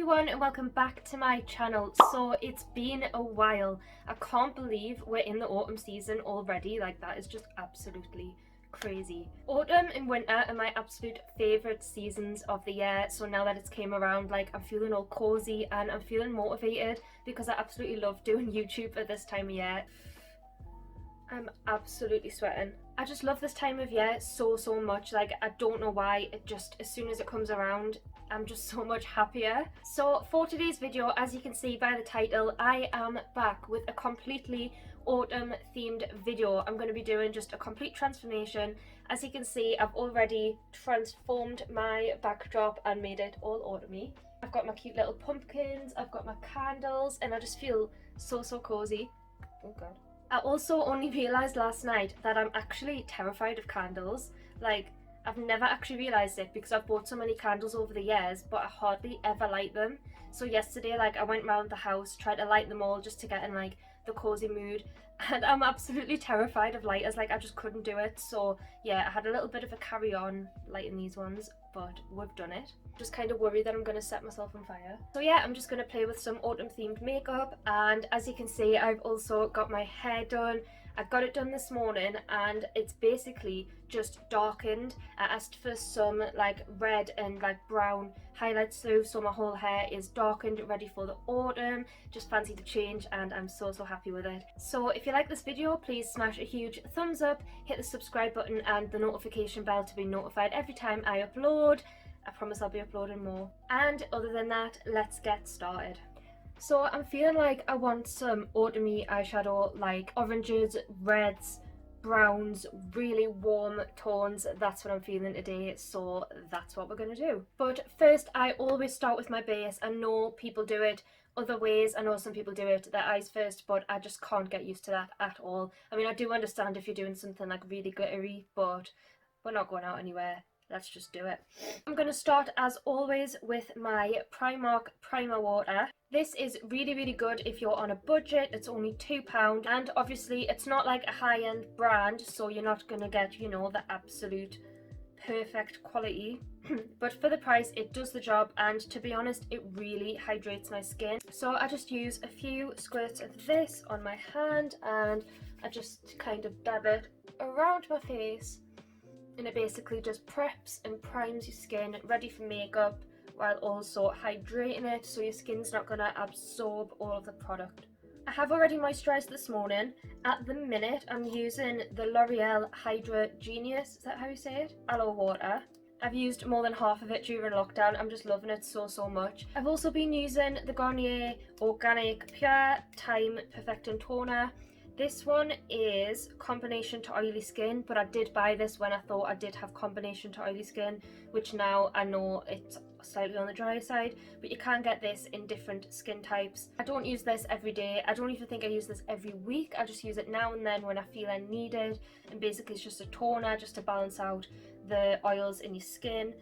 everyone and welcome back to my channel. So it's been a while. I can't believe we're in the autumn season already. Like, that is just absolutely crazy. Autumn and winter are my absolute favourite seasons of the year, so now that it's came around, like, I'm feeling all cozy and I'm feeling motivated because I absolutely love doing YouTube at this time of year. I'm absolutely sweating. I just love this time of year so much. Like, I don't know why, it just, as soon as it comes around, I'm just so much happier. So for today's video, as you can see by the title, I am back with a completely autumn themed video. I'm going to be doing just a complete transformation. As you can see, I've already transformed my backdrop and made it all autumny. I've got my cute little pumpkins, I've got my candles, and I just feel so cozy. Oh god. I also only realised last night that I'm actually terrified of candles. Like, I've never actually realised it because I've bought so many candles over the years, but I hardly ever light them. So yesterday, like, I went around the house, tried to light them all just to get in, like, the cosy mood, and I'm absolutely terrified of lighters. Like, I just couldn't do it. So yeah, I had a little bit of a carry on lighting these ones, but we've done it. Just kind of worried that I'm going to set myself on fire. So yeah, I'm just going to play with some autumn themed makeup, and as you can see, I've also got my hair done. I got it done this morning and it's basically just darkened. I asked for some like red and like brown highlights through, so my whole hair is darkened, ready for the autumn. Just fancy the change and I'm so happy with it. So if you like this video, please smash a huge thumbs up, hit the subscribe button and the notification bell to be notified every time I upload. I promise I'll be uploading more. And other than that, let's get started. So I'm feeling like I want some autumny eyeshadow, like oranges, reds, browns, really warm tones. That's what I'm feeling today, so that's what we're going to do. But first, I always start with my base. I know people do it other ways. I know some people do it their eyes first, but I just can't get used to that at all. I mean, I do understand if you're doing something like really glittery, but we're not going out anywhere. Let's just do it. I'm going to start as always with my Primark Primer Water. This is really good if you're on a budget. It's only £2 and obviously it's not like a high-end brand, so you're not going to get, you know, the absolute perfect quality. But for the price it does the job, and to be honest it really hydrates my skin. So I just use a few squirts of this on my hand and I just kind of dab it around my face. And it basically just preps and primes your skin ready for makeup while also hydrating it so your skin's not going to absorb all of the product. I have already moisturised this morning. At the minute I'm using the L'Oreal Hydra Genius, is that how you say it? Aloe water. I've used more than half of it during lockdown. I'm just loving it so much. I've also been using the Garnier Organic Pure Time Perfecting Toner. This one is combination to oily skin, but I did buy this when I thought I did have combination to oily skin, which now I know it's slightly on the drier side, but you can get this in different skin types. I don't use this every day. I don't even think I use this every week. I just use it now and then when I feel I need it, and basically it's just a toner just to balance out the oils in your skin.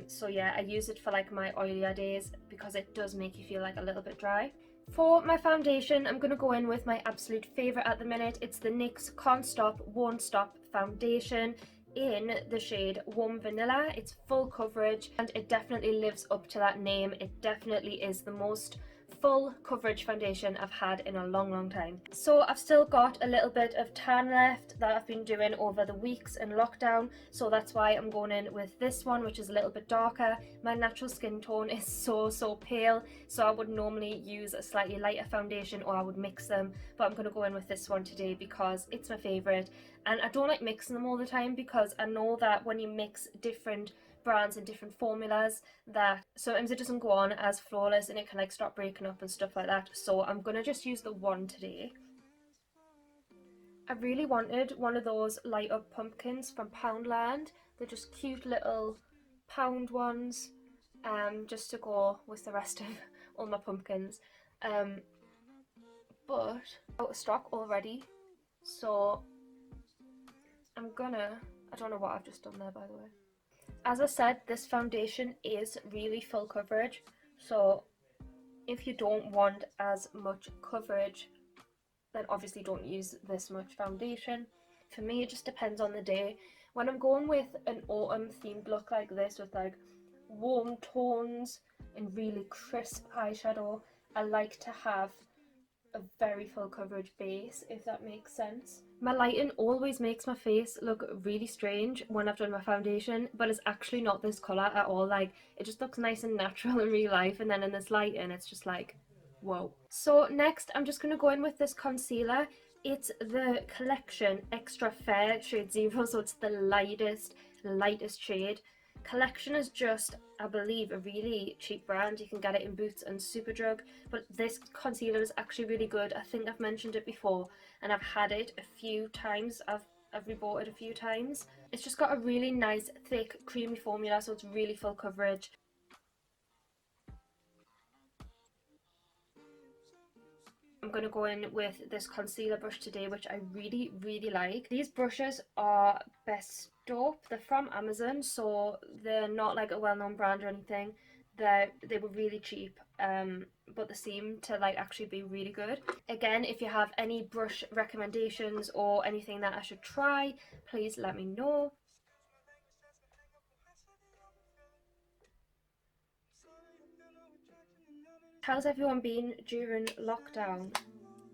So yeah, I use it for like my oilier days because it does make you feel like a little bit dry. For my foundation, I'm going to go in with my absolute favourite at the minute. It's the NYX Can't Stop, Won't Stop foundation in the shade Warm Vanilla. It's full coverage and it definitely lives up to that name. It definitely is the most full coverage foundation I've had in a long time. So I've still got a little bit of tan left that I've been doing over the weeks in lockdown, so that's why I'm going in with this one, which is a little bit darker. My natural skin tone is so pale, so I would normally use a slightly lighter foundation or I would mix them, but I'm going to go in with this one today because it's my favourite. And I don't like mixing them all the time because I know that when you mix different brands and different formulas that sometimes it doesn't go on as flawless and it can like start breaking up and stuff like that. So I'm gonna just use the one today. I really wanted one of those light up pumpkins from Poundland. They're just cute little pound ones, just to go with the rest of all my pumpkins, but out of stock already, so I don't know what I've just done there, by the way. As I said, this foundation is really full coverage, so if you don't want as much coverage, then obviously don't use this much foundation. For me, it just depends on the day. When I'm going with an autumn themed look like this with like warm tones and really crisp eyeshadow, I like to have a very full coverage base, if that makes sense. My lighting always makes my face look really strange when I've done my foundation, but it's actually not this colour at all. Like, it just looks nice and natural in real life, and then in this lighting it's just like, whoa. So next I'm just going to go in with this concealer. It's the Collection Extra Fair Shade Zero, so it's the lightest shade. Collection is just, I believe, a really cheap brand. You can get it in Boots and Superdrug, but this concealer is actually really good. I think I've mentioned it before, and I've had it a few times. I've rebought it a few times. It's just got a really nice, thick, creamy formula, so it's really full coverage. I'm going to go in with this concealer brush today, which I really like. These brushes are Best Dope. They're from Amazon, so they're not like a well-known brand or anything. They were really cheap, but they seem to like actually be really good. Again, if you have any brush recommendations or anything that I should try, please let me know. How's everyone been during lockdown?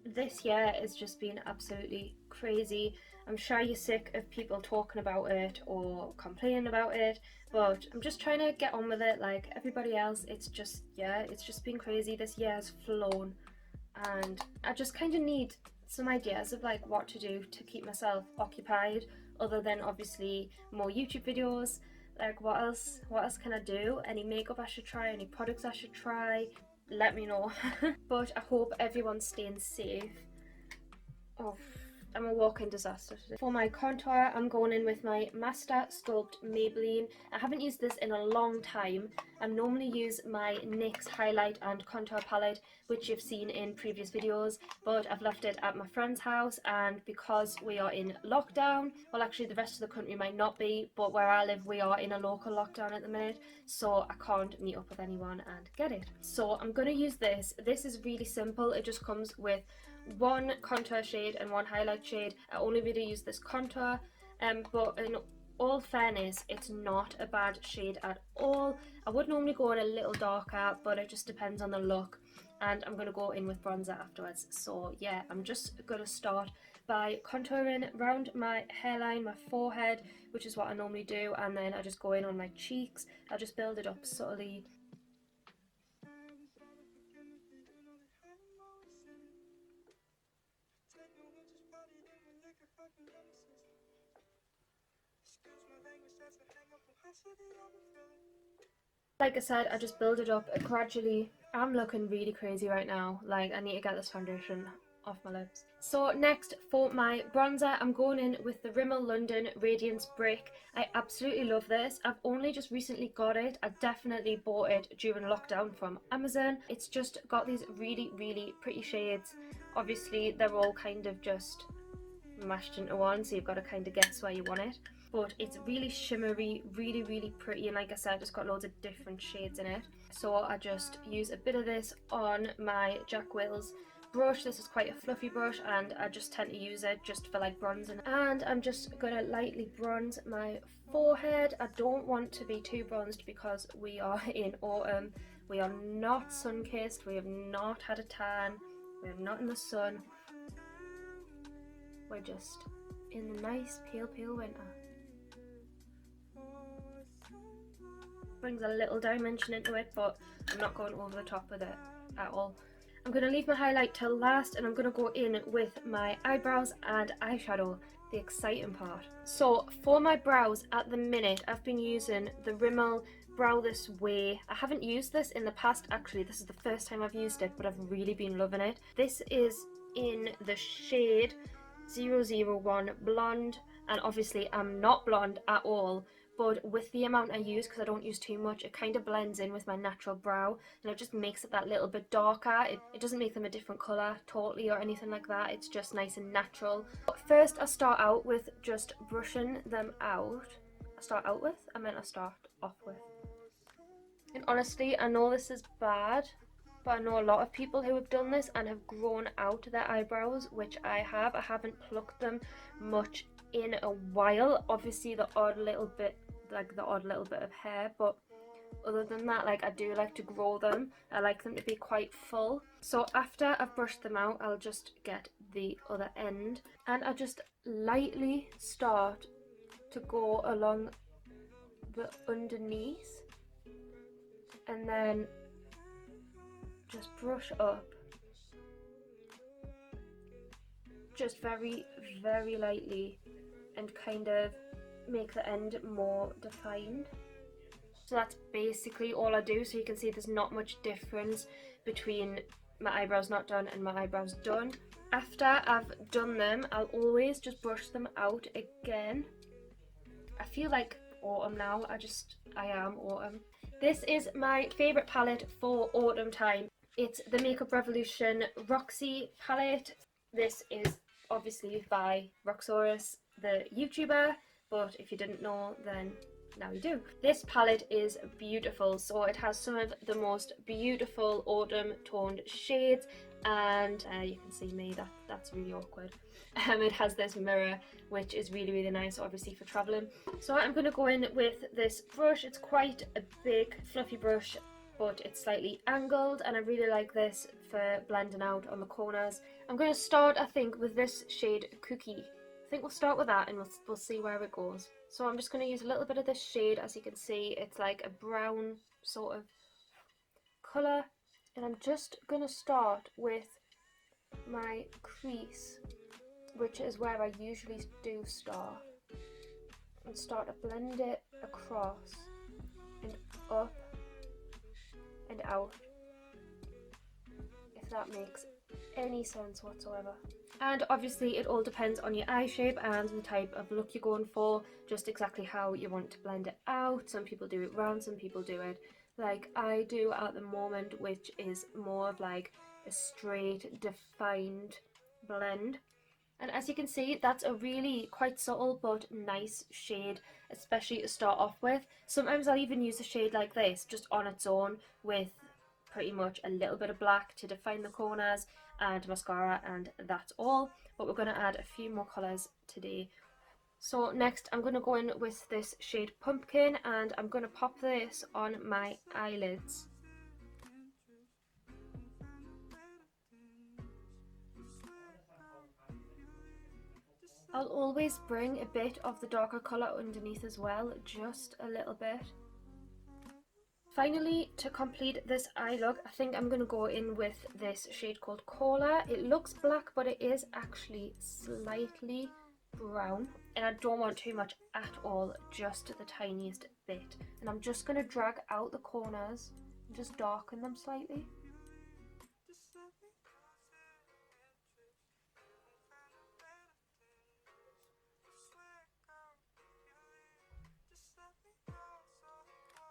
This year has just been absolutely crazy. I'm sure you're sick of people talking about it or complaining about it, but I'm just trying to get on with it like everybody else. It's just, yeah, it's just been crazy. This year has flown, and I just kind of need some ideas of like what to do to keep myself occupied, other than obviously more YouTube videos. Like what else can I do? Any makeup I should try, any products I should try, let me know. But I hope everyone's staying safe. Oh, I'm a walking disaster today. For my contour, I'm going in with my Master Sculpt Maybelline. I haven't used this in a long time. I normally use my NYX highlight and contour palette, which you've seen in previous videos, but I've left it at my friend's house, and because we are in lockdown, well actually the rest of the country might not be, but where I live we are in a local lockdown at the minute, so I can't meet up with anyone and get it. So I'm going to use this. This is really simple. It just comes with one contour shade and one highlight shade. I only really use this contour, but in all fairness, it's not a bad shade at all. I would normally go in a little darker, but it just depends on the look, and I'm going to go in with bronzer afterwards. So yeah, I'm just going to start by contouring around my hairline, my forehead, which is what I normally do, and then I just go in on my cheeks. I'll just build it up subtly. Like I said, I just build it up gradually. I'm looking really crazy right now. Like, I need to get this foundation off my lips. So next, for my bronzer, I'm going in with the Rimmel London Radiance Brick. I absolutely love this. I've only just recently got it. I definitely bought it during lockdown from Amazon. It's just got these really pretty shades. Obviously, they're all kind of just mashed into one, so you've got to kind of guess where you want it, but it's really shimmery, really pretty, and like I said, it's got loads of different shades in it. So I just use a bit of this on my Jack Wills brush. This is quite a fluffy brush, and I just tend to use it just for like bronzing, and I'm just gonna lightly bronze my forehead. I don't want to be too bronzed because we are in autumn. We are not sun-kissed, we have not had a tan, we are not in the sun. We're just in the nice pale winter. Brings a little dimension into it, but I'm not going over the top with it at all. I'm going to leave my highlight till last, and I'm going to go in with my eyebrows and eyeshadow, the exciting part. So for my brows at the minute, I've been using the Rimmel Brow This Way. I haven't used this in the past, actually. This is the first time I've used it, but I've really been loving it. This is in the shade 001 Blonde, and obviously I'm not blonde at all, but with the amount I use, because I don't use too much, it kind of blends in with my natural brow, and it just makes it that little bit darker. It doesn't make them a different colour totally or anything like that, it's just nice and natural. But first I start out with just brushing them out. I start off with. And honestly, I know this is bad, but I know a lot of people who have done this and have grown out their eyebrows, which I have. I haven't plucked them much in a while. Obviously the odd little bit of hair, but other than that, like, I do like to grow them. I like them to be quite full. So after I've brushed them out, I'll just get the other end and I just lightly start to go along the underneath and then just brush up, just very, very lightly, and kind of make the end more defined. So that's basically all I do. So you can see there's not much difference between my eyebrows not done and my eyebrows done. After I've done them, I'll always just brush them out again. I feel like autumn now. I am autumn. This is my favourite palette for autumn time. It's the Makeup Revolution Roxy palette. This is obviously by Roxorus, the YouTuber, but if you didn't know, then now you do. This palette is beautiful, so it has some of the most beautiful autumn toned shades, and you can see me, that's really awkward. It has this mirror, which is really, really nice, obviously, for travelling. So I'm going to go in with this brush. It's quite a big, fluffy brush, but it's slightly angled, and I really like this for blending out on the corners. I'm going to start, I think, with this shade Cookie. I think we'll start with that and we'll see where it goes. So I'm just going to use a little bit of this shade. As you can see, it's like a brown sort of colour, and I'm just going to start with my crease, which is where I usually do start, and start to blend it across and up and out, if that makes any sense whatsoever. And obviously it all depends on your eye shape and the type of look you're going for, just exactly how you want to blend it out. Some people do it round, some people do it like I do at the moment, which is more of like a straight defined blend. And as you can see, that's a really quite subtle but nice shade, especially to start off with. Sometimes I'll even use a shade like this just on its own with pretty much a little bit of black to define the corners and mascara, and that's all. But we're going to add a few more colours today. So next I'm going to go in with this shade Pumpkin, and I'm going to pop this on my eyelids. I'll always bring a bit of the darker colour underneath as well, just a little bit. Finally, to complete this eye look, I think I'm going to go in with this shade called Cola. It looks black, but it is actually slightly brown. And I don't want too much at all, just the tiniest bit. And I'm just going to drag out the corners and just darken them slightly.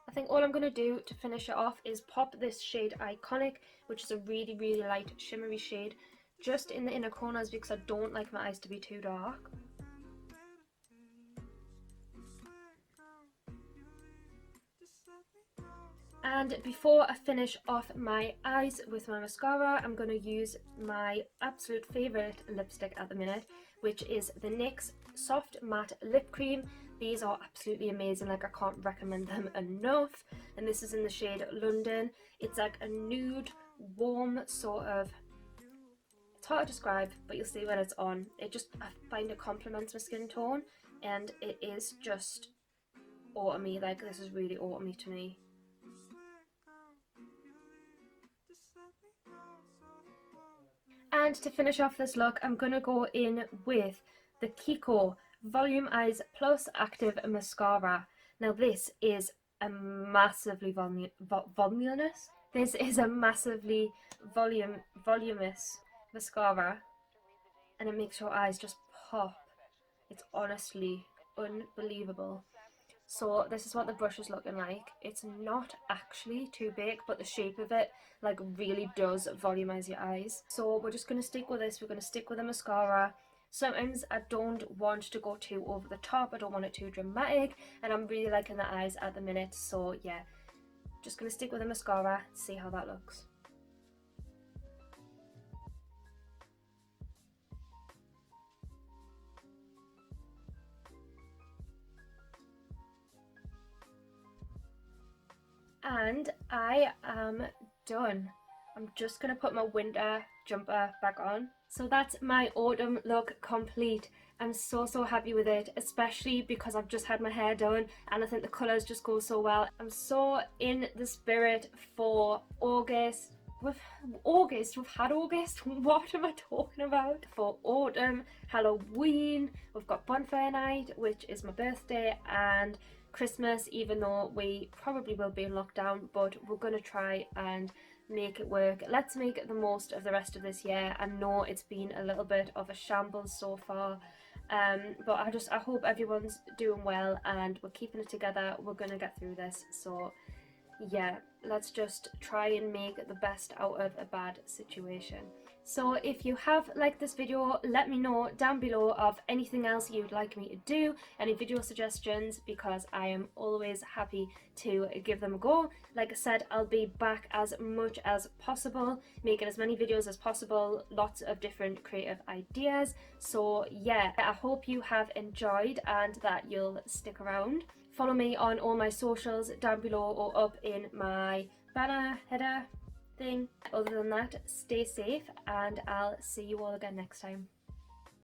I think all I'm going to do to finish it off is pop this shade Iconic, which is a really, really light shimmery shade, just in the inner corners because I don't like my eyes to be too dark. And before I finish off my eyes with my mascara, I'm going to use my absolute favourite lipstick at the minute, which is the NYX Soft Matte Lip Cream. These are absolutely amazing, like I can't recommend them enough. And this is in the shade London. It's like a nude, warm sort of, it's hard to describe, but you'll see when it's on. I find it complements my skin tone, and it is just autumny, like this is really autumny to me. And to finish off this look, I'm going to go in with the Kiko Volume Eyes Plus Active Mascara. Now this is a massively voluminous. This is a massively voluminous mascara, and it makes your eyes just pop. It's honestly unbelievable. So this is what the brush is looking like. It's not actually too big, but the shape of it like really does volumize your eyes. So we're just going to stick with this. We're going to stick with the mascara. Sometimes I don't want to go too over the top. I don't want it too dramatic, and I'm really liking the eyes at the minute. So yeah, just going to stick with the mascara, see how that looks. And I am done. I'm just gonna put my winter jumper back on. So that's my autumn look complete. I'm so happy with it, especially because I've just had my hair done and I think the colours just go so well. I'm so in the spirit for August. We've had August. What am I talking about? For autumn, Halloween, we've got bonfire night, which is my birthday, and Christmas, even though we probably will be in lockdown, but we're gonna try and make it work. Let's make the most of the rest of this year. I know it's been a little bit of a shambles so far, but I hope everyone's doing well and we're keeping it together. We're gonna get through this. So yeah, let's just try and make the best out of a bad situation. So if you have liked this video, let me know down below of anything else you'd like me to do, any video suggestions, because I am always happy to give them a go. Like I said, I'll be back as much as possible, making as many videos as possible, lots of different creative ideas. So yeah, I hope you have enjoyed and that you'll stick around. Follow me on all my socials down below or up in my banner header thing. Other than that, stay safe and I'll see you all again next time.